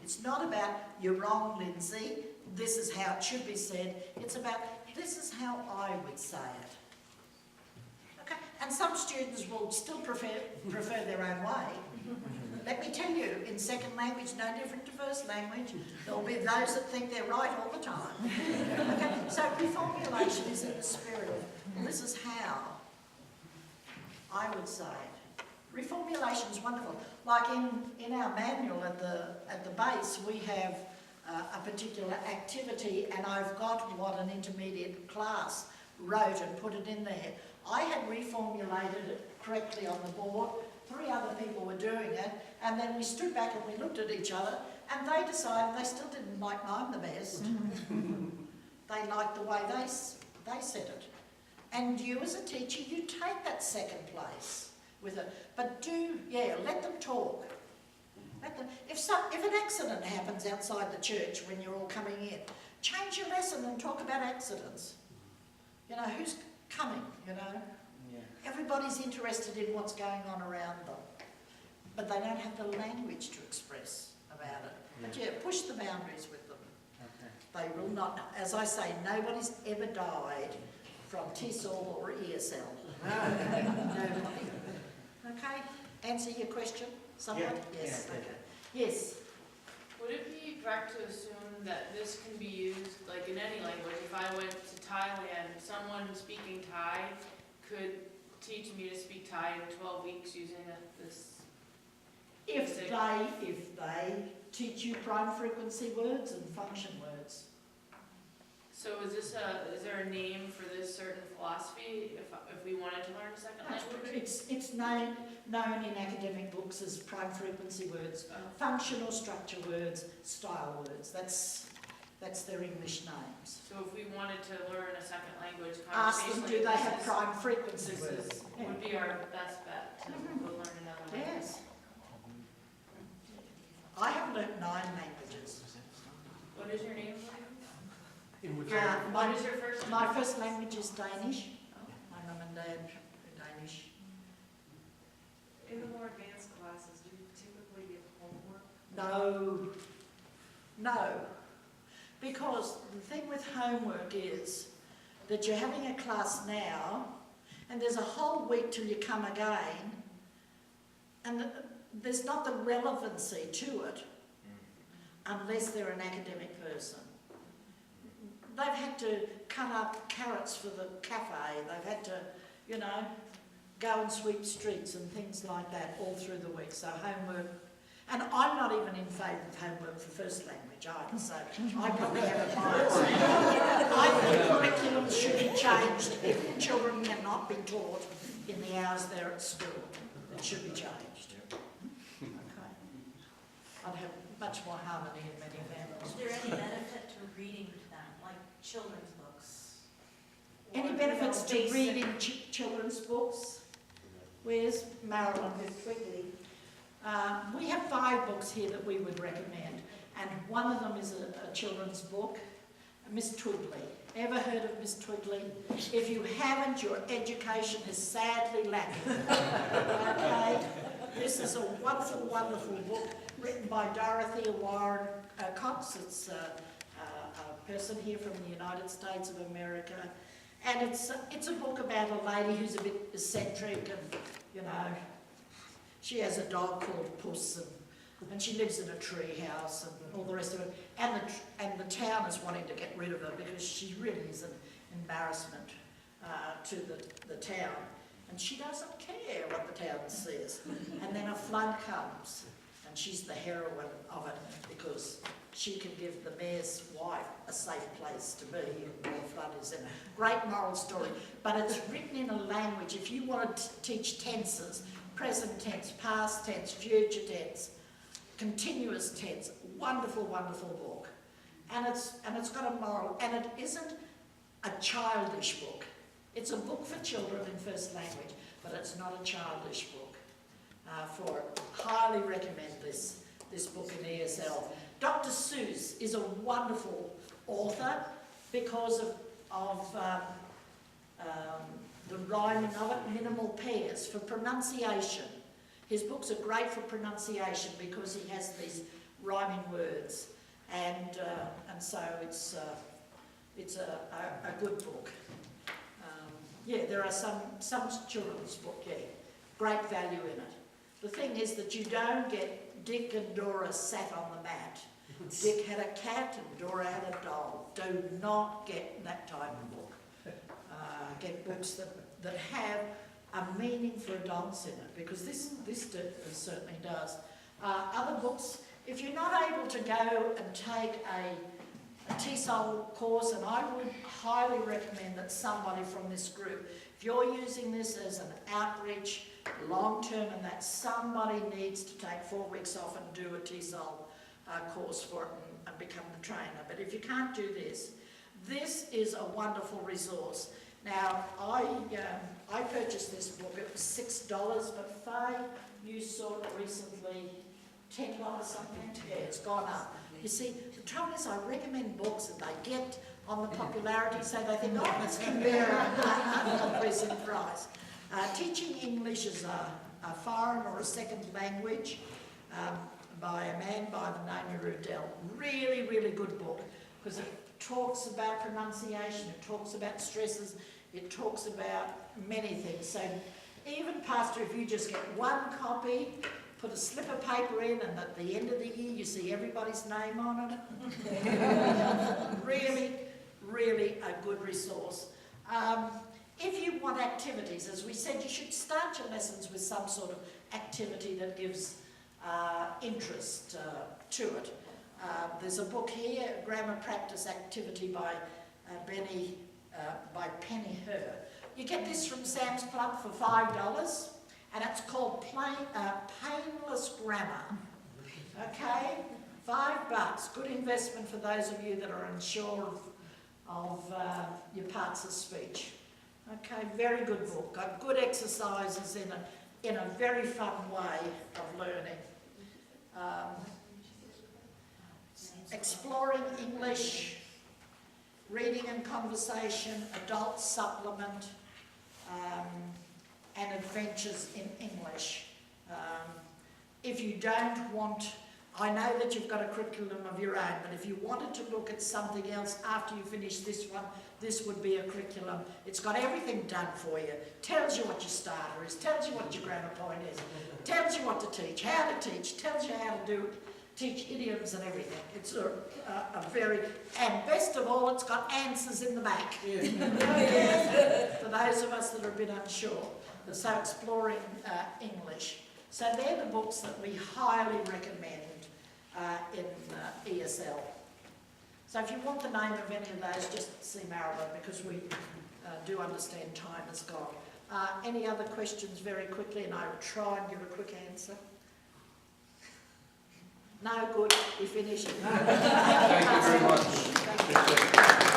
It's not about, you're wrong, Lindsay, this is how it should be said. It's about, this is how I would say it. Okay? And some students will still prefer their own way. Let me tell you, in second language, no different to first language, there'll be those that think they're right all the time. Okay? So reformulation is in the spirit of, this is how I would say it. Reformulation is wonderful. Like in our manual at the base, we have a particular activity, and I've got what an intermediate class wrote and put it in there. I had reformulated it correctly on the board. 3 other people were doing it, and then we stood back and we looked at each other, and they decided they still didn't like mine the best. They liked the way they said it. And you as a teacher, you take that second place with it. But let them talk. If an accident happens outside the church when you're all coming in, change your lesson and talk about accidents. You know, who's coming, you know? Yeah. Everybody's interested in what's going on around them. But they don't have the language to express about it. But yeah, push the boundaries with them. Okay. They will not, as I say, nobody's ever died from TESOL or ESL. Nobody. Okay? Answer your question? Someone? Yeah. Yes. Yeah. Okay. Yes. Would it be correct to assume that this can be used, like in any language? If I went to Thailand, someone speaking Thai could teach me to speak Thai in 12 weeks using this? If they teach you prime frequency words and function words. So is there a name for this certain philosophy if we wanted to learn a second language? It's known in academic books as prime frequency words, functional structure words, style words. That's their English names. So if we wanted to learn a second language, Ask them, do they have prime frequency words? Would be our best bet to go learn another language. Yes. I have learnt 9 languages. What is your name? What is your first My first language is Danish. My mum and dad are Danish. In the more advanced classes, do you typically give homework? No. Because the thing with homework is that you're having a class now, and there's a whole week till you come again, and there's not the relevancy to it unless they're an academic person. They've had to cut up carrots for the cafe. They've had to, you know, go and sweep streets and things like that all through the week. So homework, and I'm not even in favour of homework for first language either, so I probably have a bias. I think curriculum should be changed. If children cannot be taught in the hours they're at school, it should be changed. Okay. I'd have much more harmony in many families. Is there any benefit to reading to them, like children's books? Any benefits to reading children's books? Where's Marilyn Quigley? We have 5 books here that we would recommend, and one of them is a children's book, Miss Twiggly. Ever heard of Miss Twiggly? If you haven't, your education is sadly lacking. Okay? This is a wonderful, wonderful book written by Dorothea Warren Cox. It's a person here from the United States of America. And it's a book about a lady who's a bit eccentric and, you know, she has a dog called Puss and she lives in a tree house and all the rest of it. And the town is wanting to get rid of her because she really is an embarrassment to the town. And she doesn't care what the town says. And then a flood comes and she's the heroine of it because she can give the mayor's wife a safe place to be where the flood is in. Great moral story. But it's written in a language, if you want to teach tenses, present tense, past tense, future tense, continuous tense, wonderful, wonderful book. And it's got a moral, and it isn't a childish book. It's a book for children in first language, but it's not a childish book. Highly recommend this book in ESL. Dr. Seuss is a wonderful author because of the rhyming of it, minimal pairs, for pronunciation. His books are great for pronunciation because he has these rhyming words, and so it's a good book. Yeah, there are some children's book, yeah, great value in it. The thing is that you don't get Dick and Dora sat on the mat. Dick had a cat and Dora had a doll. Do not get that type of book. Get books that have a meaning for adults in it, because this certainly does. Other books, if you're not able to go and take a TESOL course, and I would highly recommend that somebody from this group, if you're using this as an outreach, long-term, and that somebody needs to take 4 weeks off and do a TESOL course for it and become the trainer. But if you can't do this, this is a wonderful resource. Now, I purchased this book. It was $6, but Faye, you saw it recently, $10 something. Yeah, it's gone up. You see, the trouble is I recommend books and they get on the popularity, so they think, oh, this can bear an increase in price. Teaching English as a foreign or a second language by a man by the name of Rudell. Really, really good book, because it talks about pronunciation, it talks about stresses, it talks about many things. So even, Pastor, if you just get one copy, put a slip of paper in, and at the end of the year you see everybody's name on it. Really, really a good resource. If you want activities, as we said, you should start your lessons with some sort of activity that gives interest to it. There's a book here, Grammar Practice Activity by Penny Herr. You get this from Sam's Club for $5, and it's called Painless Grammar. Okay, $5. Good investment for those of you that are unsure of your parts of speech. Okay, very good book. Got good exercises in a very fun way of learning. Exploring English, Reading and Conversation, Adult Supplement, and Adventures in English. If you don't want, I know that you've got a curriculum of your own, but if you wanted to look at something else after you finish this one, this would be a curriculum. It's got everything done for you. Tells you what your starter is, tells you what your grammar point is, tells you what to teach, how to teach, tells you how to teach idioms and everything. It's a very, and best of all, it's got answers in the back. For those of us that are a bit unsure. So Exploring English. So they're the books that we highly recommend in ESL. So if you want the name of any of those, just see Marilyn, because we do understand time has gone. Any other questions very quickly, and I will try and give a quick answer. No, good, we finished. Thank you very much. Thank you.